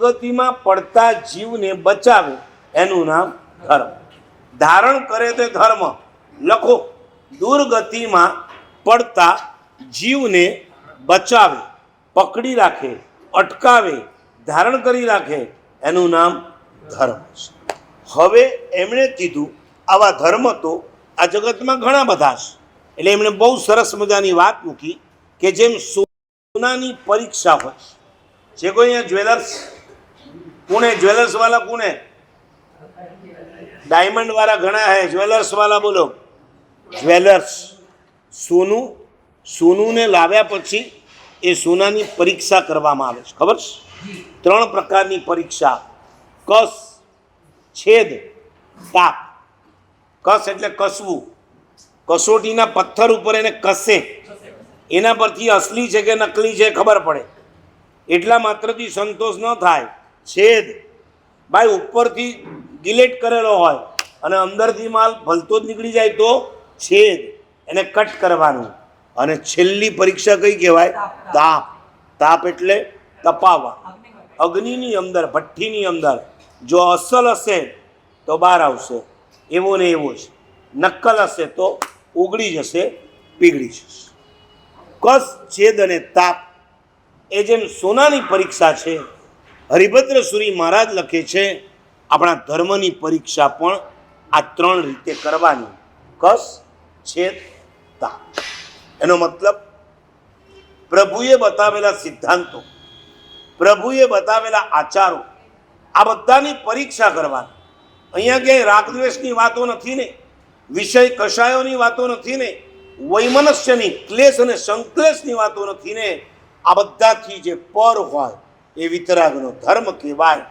દુર્ગતિમાં પડતા જીવને બચાવે એનું નામ ધર્મ. ધારણ કરે તે ધર્મ. લખો, દુર્ગતિમાં પડતા જીવને બચાવે, પકડી રાખે, અટકાવે, ધારણ કરી રાખે એનું નામ ધર્મ છે. હવે એમણે કીધું આવા ધર્મ તો આ જગતમાં ઘણા બધા છે. એટલે એમણે બહુ સરસ મજાની વાત મૂકી કે જેમ સોનાની પરીક્ષા હોય છે. કોઈ અહીંયા જ્વેલર્સ કોને? જ્વેલર્સ વાળા કોને? ડાયમંડ વાળા ઘણા હે, જ્વેલર્સ વાળા બોલો. જ્વેલર્સ સોનુને લાવ્યા પછી એ સોનાની પરીક્ષા કરવામાં આવે છે. ખબર છે? 3 પ્રકારની પરીક્ષા: કસ, છેદ, તાપ. કસ એટલે કસવું, કસોટીના પથ્થર ઉપર એને કસે, એના પરથી અસલી છે કે નકલી છે ખબર પડે. એટલા માત્રથી સંતોષ ન થાય. છેદ, ભાઈ ઉપરથી ગિલેટ કરેલો હોય અને અંદરથી માલ ભલતો જ નીકળી જાય તો છેદ, એને કટ કરવાનું. અને છેલ્લી પરીક્ષા કઈ કહેવાય? તાપ. તાપ એટલે તપાવવા. અગ્નિની અંદર, ભઠ્ઠીની અંદર જો અસલ હશે તો બહાર આવશે, એવો ને એવો જ. નક્કલ હશે તો ઉગડી જશે, પીગળી જશે. કસ, છેદ અને તાપ એ જેમ સોનાની પરીક્ષા છે, હરિભદ્ર સુરી મહારાજ લખે છે આપણા ધર્મની પરીક્ષા પણ આ 3 રીતે કરવાની: કસ, છેદ, તાપ. એનો મતલબ પ્રભુએ બતાવેલા સિદ્ધાંતો, પ્રભુએ બતાવેલા આચારો, આ બધાની પરીક્ષા કરવાની. અહીંયા ક્યાંય રાગદ્વેષની વાતો નથી ને, વિષય કષાયોની વાતો નથી ને, વૈમનસ્યની, ક્લેશ અને સંક્લેશની વાતો નથી ને. આ બધાથી જે પર હોય એ વિતરાગનો ધર્મ કહેવાય.